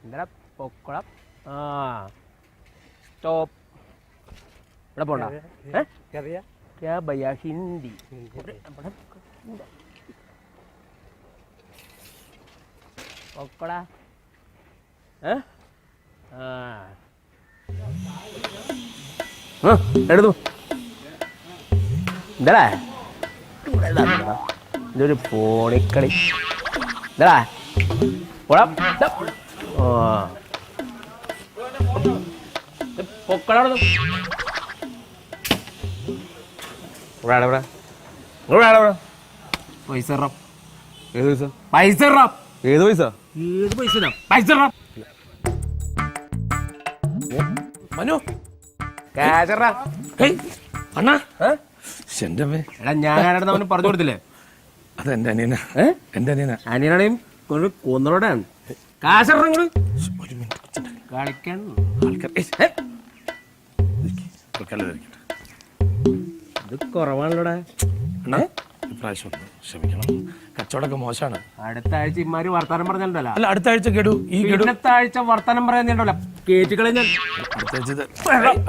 എന്താ പൊക്കളം. ആ സ്റ്റോപ്പ്. ഇവിടെ പോണ്ട. क्या भैया हिंदी പൊക്കടാ. എടുത്തു. എന്താ ഇതൊരു ഫോണിക്കളി. എന്താ പൊക്കടാ. പൈസ ഏത് പൈസ ഏത് പൈസ ഏത് പൈസ പൈസ മനു അണ്ണാ. എടാ ഞാൻ അവന് പറഞ്ഞു കൊടുത്തില്ലേ? അതെന്റെ അനിയന. എന്റെ അനിയന. അനിയനാണെയും കൊന്നോടാണ്. കാശറങ്ങോട് കളിക്കാൻ ഇത് കുറവാണല്ലോടാ. ഇപ്രാവശ്യം ക്ഷമിക്കണം, കച്ചവടമൊക്കെ മോശമാണ്. അടുത്ത ആഴ്ച ഇമാര് വർത്താനം പറഞ്ഞല്ലോ. അല്ല, അടുത്ത ആഴ്ച കേടു. ഈ അടുത്ത ആഴ്ച വർത്താനം പറയാന്നുണ്ടല്ലോ. കേറ്റുകളെ ഞാൻ അടുത്ത ആഴ്ച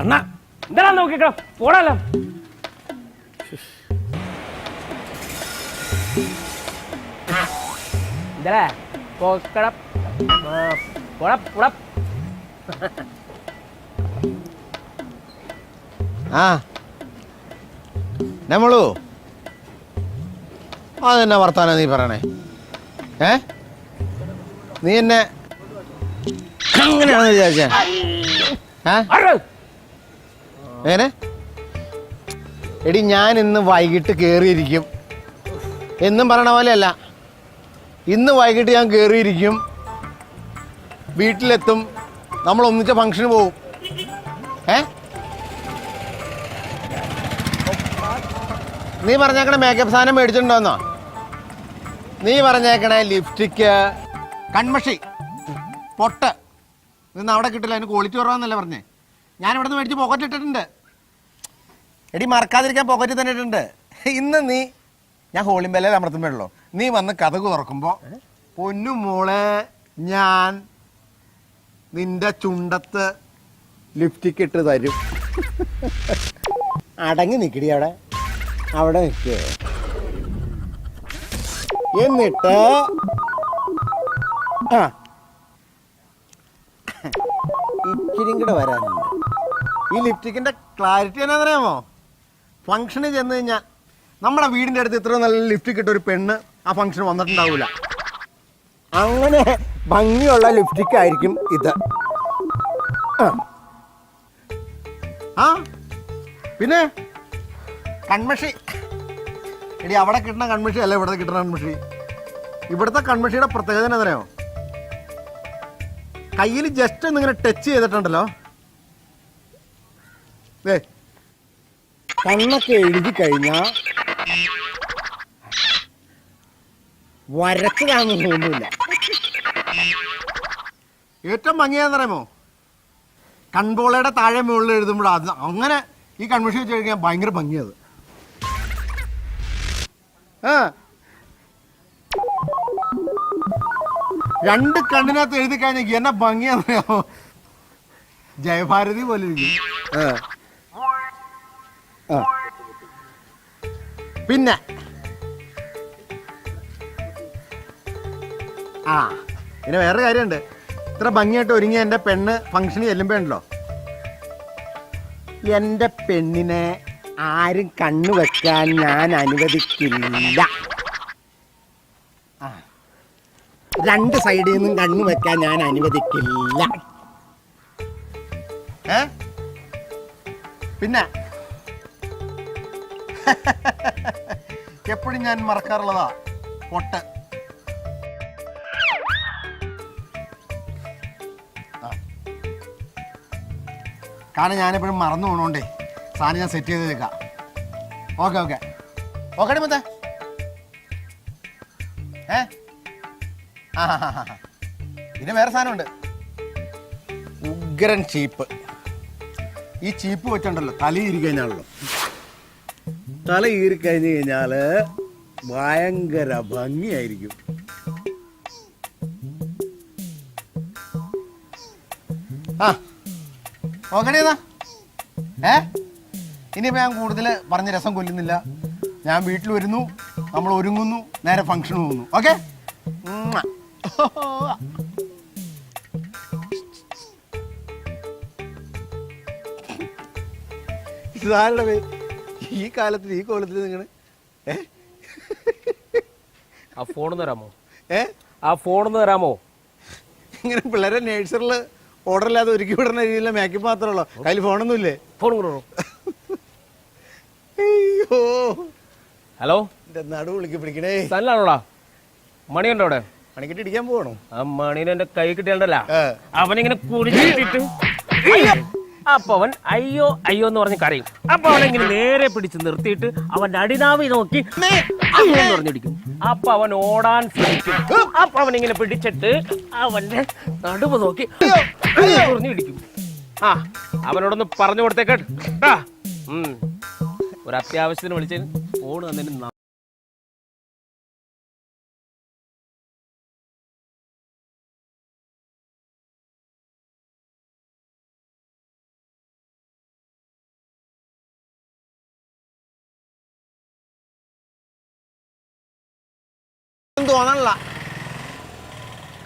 അണ്ണാ എന്താ നോക്കിക്കോ പോടാലോ. എന്താ പോക്കട ആ നമ്മളു അതെന്നാ വർത്താനാ നീ പറയണേ? നീ എന്നെ അങ്ങനെയാണെന്ന് വിചാരിച്ചേ? എങ്ങനെ? എടി ഞാൻ ഇന്ന് വൈകിട്ട് കയറിയിരിക്കും എന്നും പറയണ പോലെയല്ല. ഇന്ന് വൈകിട്ട് ഞാൻ കയറിയിരിക്കും, വീട്ടിലെത്തും, നമ്മൾ ഒന്നിച്ച ഫംഗ്ഷന് പോവും. നീ പറഞ്ഞേക്കണേ മേക്കപ്പ് സാധനം മേടിച്ചിട്ടുണ്ടോന്നോ? നീ പറഞ്ഞേക്കണേ ലിപ്സ്റ്റിക്ക്, കൺമഷി, പൊട്ട് ഇന്ന് അവിടെ കിട്ടില്ല, അതിന് ക്വാളിറ്റി കുറവാന്നല്ലേ പറഞ്ഞേ. ഞാനിവിടെ നിന്ന് മേടിച്ച് പോക്കറ്റ് ഇട്ടിട്ടുണ്ട്. എടി മറക്കാതിരിക്കാൻ പോക്കറ്റ് തന്നെ ഇട്ടിട്ടുണ്ട്. ഇന്ന് നീ ഞാൻ ഹോളിംബെല്ലയിൽ അമർത്തുമ്പോഴല്ലോ നീ വന്ന് കഥകു തുറക്കുമ്പോൾ പൊന്നു മോളെ ഞാൻ നിന്റെ ചുണ്ടത്ത് ലിപ്സ്റ്റിക്ക് ഇട്ട് തരും. അടങ്ങി നിൽക്കടി അവിടെ അവിടെ നിൽക്കുക. എന്നിട്ട് ഇച്ചിരിയും കൂടെ വരാനുണ്ട്. ഈ ലിപ്സ്റ്റിക്കിന്റെ ക്ലാരിറ്റി എന്നാന്നറിയാമോ? ഫംഗ്ഷന് ചെന്ന് കഴിഞ്ഞാൽ നമ്മുടെ വീടിൻ്റെ അടുത്ത് ഇത്ര നല്ല ലിപ്സ്റ്റിക് ഇട്ട ഒരു പെണ്ണ് ആ ഫംഗ്ഷന് വന്നിട്ടുണ്ടാവില്ല. അങ്ങനെ ഭംഗിയുള്ള ലിപ്സ്റ്റിക് ആയിരിക്കും ഇത്. ആ പിന്നെ കൺമഷി എടി അവിടെ കിട്ടുന്ന കൺമഷി അല്ല ഇവിടുത്തെ കിട്ടുന്ന കൺമഷി. ഇവിടുത്തെ കൺമഷിയുടെ പ്രത്യേകത എന്താ അറിയാമോ? കയ്യിൽ ജസ്റ്റ് ഒന്നിങ്ങനെ ടച്ച് ചെയ്തിട്ടുണ്ടല്ലോ, കണ്ണൊക്കെ എഴുതി കഴിഞ്ഞാ വരച്ചതാണെന്ന് തോന്നുന്നില്ല. ഏറ്റവും ഭംഗിയാന്ന് പറയുമോ? കൺപോളയുടെ താഴെ മുകളിൽ എഴുതുമ്പോൾ അത് അങ്ങനെ ഈ കൺമഷി വെച്ച് കഴിക്കാൻ ഭയങ്കര ഭംഗിയത്. രണ്ട് കണ്ണിനകത്ത് എഴുതി കഴിഞ്ഞാൽ എന്നെ ഭംഗിയാന്നറിയാമോ? ജയഭാരതി പോലെ ഇരിക്കും. പിന്നെ പിന്നെ വേറെ കാര്യമുണ്ട്. ഇത്ര ഭംഗിയായിട്ട് ഒരുങ്ങിയ എൻ്റെ പെണ്ണ് ഫംഗ്ഷന് ചെല്ലുമ്പോഴുണ്ടല്ലോ, എൻ്റെ പെണ്ണിനെ ആരും കണ്ണു വെക്കാൻ ഞാൻ അനുവദിക്കില്ല. രണ്ട് സൈഡിൽ നിന്നും കണ്ണു വെക്കാൻ ഞാൻ അനുവദിക്കില്ല. പിന്നെ എപ്പോഴും ഞാൻ മറക്കാറുള്ളതാ പൊട്ട്. കാരണം ഞാനെപ്പോഴും മറന്നു പോകണോണ്ടേ സാധനം ഞാൻ സെറ്റ് ചെയ്ത് വെക്കാം. ഓക്കെ ഓക്കെ ഓക്കെ മൊത്തേ. പിന്നെ വേറെ സാധനമുണ്ട്, ഉഗ്രൻ ചീപ്പ്. ഈ ചീപ്പ് വെച്ചുണ്ടല്ലോ തല ഈരിക്കഴിഞ്ഞാണല്ലോ, തല ഈരിക്കഴിഞ്ഞ് കഴിഞ്ഞാൽ ഭയങ്കര ഭംഗിയായിരിക്കും. ആ നോക്കണേ എന്നാ ഇനിയിപ്പോൾ ഞാൻ കൂടുതൽ പറഞ്ഞ് രസം കൊല്ലുന്നില്ല. ഞാൻ വീട്ടിൽ വരുന്നു, നമ്മൾ ഒരുങ്ങുന്നു, നേരെ ഫംഗ്ഷന് പോകുന്നു. ഓക്കെ ഇതാരുടെ ഈ കാലത്തിൽ ഈ കോലത്തിൽ നിങ്ങൾ ആ ഫോണൊന്ന് തരാമോ? ആ ഫോണൊന്ന് തരാമോ? ഇങ്ങനെ പിള്ളേരെ നേഴ്സറിൽ ഓർഡർ ഇല്ലാതെ ഒരുക്കി വിടുന്ന രീതിയിലുള്ള മേക്കപ്പ് മാത്രമേ ഉള്ളൂ, കയ്യിൽ ഫോണൊന്നും ഇല്ലേ? ഫോൺ കൊണ്ടോ? അയ്യോ ഹലോ, എന്റെ നടു വിളിക്ക് പിടിക്കണേ. തന്നാണോടാ? മണിയുണ്ടോ അവിടെ? മണിക്കെട്ടി ഇടിക്കാൻ പോകണോ? ആ മണീനെ എന്റെ കൈ കിട്ടിയണ്ടല്ല, അവനിങ്ങനെ കുടിച്ചിട്ട് അപ്പൊ അവൻ അയ്യോ അയ്യോ എന്ന് പറഞ്ഞ് കരയും. അപ്പൊ അവനെങ്ങനെ നേരെ പിടിച്ച് നിർത്തിയിട്ട് അവന്റെ അടിനാവി നോക്കി പറഞ്ഞിടിക്കും. അപ്പൊ അവൻ ഓടാൻ ശ്രമിക്കും. അപ്പൊ അവനിങ്ങനെ പിടിച്ചിട്ട് അവന്റെ നടുവ് നോക്കി പറഞ്ഞിടിക്കും. ആ അവനോടൊന്ന് പറഞ്ഞു കൊടുത്തേക്കാ. ഒരു അത്യാവശ്യത്തിന് വിളിച്ചതിന് ഫോൺ തന്നതിന് തോന്നണില്ല.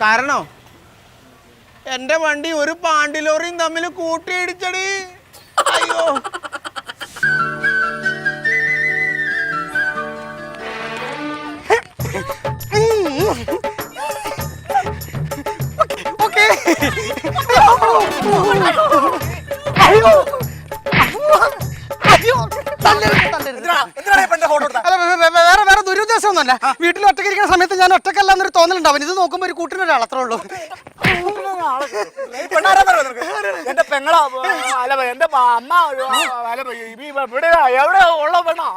കാരണം എന്റെ വണ്ടി ഒരു പാണ്ടിലോറിയും തമ്മിൽ കൂട്ടിയിടിച്ചടി. അയ്യോ വേറെ ദുരുദ്ദേശമൊന്നുമല്ല. വീട്ടിൽ ഒറ്റയ്ക്ക് ഇരിക്കുന്ന സമയത്ത് ഞാൻ ഒറ്റക്കല്ല എന്നൊരു തോന്നലുണ്ടാവും. ഇത് നോക്കുമ്പോ ഒരു കൂട്ടിനൊരാൾ അത്രേ ഉള്ളൂ. എന്റെ പെങ്ങളാ എന്റെ അമ്മ ഇവിടെ എവിടെ ഉള്ള പെണ്ണാ?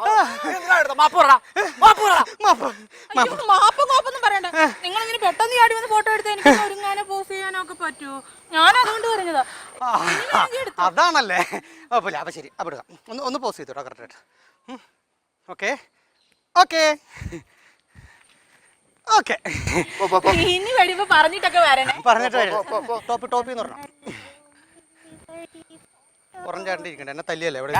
മാപ്പൊന്നും പറയണ്ട. നിങ്ങൾ ഇങ്ങനെ പെട്ടെന്ന് ചാടി വന്ന് ഫോട്ടോ എടുത്ത് എനിക്ക് ഒരുങ്ങാനോ പോസ് ചെയ്യാനോ ഒക്കെ പറ്റുമോ? ഞാൻ അതുകൊണ്ട് പറഞ്ഞതാ. അതാണല്ലേ? കുഴപ്പമില്ല. അപ്പൊ ശരി, അപ്പൊ എടുക്കാം. ഒന്ന് പോസ് ചെയ്തോട്ടോ കറക്റ്റായിട്ട്. ഓക്കെ ഓക്കെ ഓക്കെ ഇനി വരുമ്പോ പറഞ്ഞിട്ടൊക്കെ വരണേ. പറഞ്ഞിട്ട് ടോപ്പിന്ന് പറഞ്ഞു. ഉറഞ്ഞാണ്ടിരിക്കണ്ട, എന്നെ തല്ലിയല്ലേ ഇവിടെ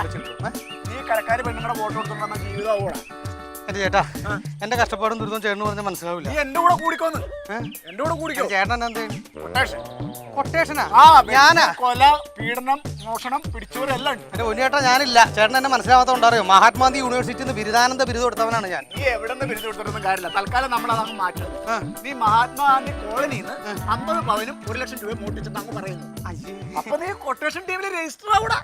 ഈ കടക്കാര് പെണ്ണുങ്ങളുടെ ഫോട്ടോ എടുത്തോണ്ട് ജീവിതം കൂടാ. എന്റെ ചേട്ടാ, എന്റെ കഷ്ടപ്പാടും ദുരിതവും ചേട്ടന് പറഞ്ഞാൽ മനസ്സിലാവില്ല. എന്റെ കൂടെ കൂടിക്കോന്ന്, എന്റെ കൂടെ കൂടിക്കോ. ചേട്ടൻ എന്താ കൊട്ടേഷനാ? ഞാനാ കൊല, പീഡനം, മോഷണം, പിടിച്ചോരെല്ലാം ഉണ്ട്. എന്റെ ഉണ്ണിയേട്ടാ ഞാനില്ല. ചേട്ടൻ എന്നെ മനസ്സിലാവാത്തോണ്ടറിയോ? മഹാത്മാഗാന്ധി യൂണിവേഴ്സിറ്റിയിൽ നിന്ന് ബിരുദാനന്ദ ബിരുദം എടുത്തവനാണ് ഞാൻ. നീ എവിടെ നിന്ന് ബിരുദം എടുത്തിട്ടൊന്നും കാര്യമില്ല. തൽക്കാലം നമ്മളതങ്ങ് മാറ്റും. നീ മഹാത്മാഗാന്ധി കോളനിന്ന് 50 പവനും 1 ലക്ഷം രൂപ മോട്ടിച്ചിട്ട് അങ്ങ് പറയുന്നു. അപ്പൊ നീ കൊട്ടേഷൻ ടീമിൽ രജിസ്റ്റർ ആവൂടാ.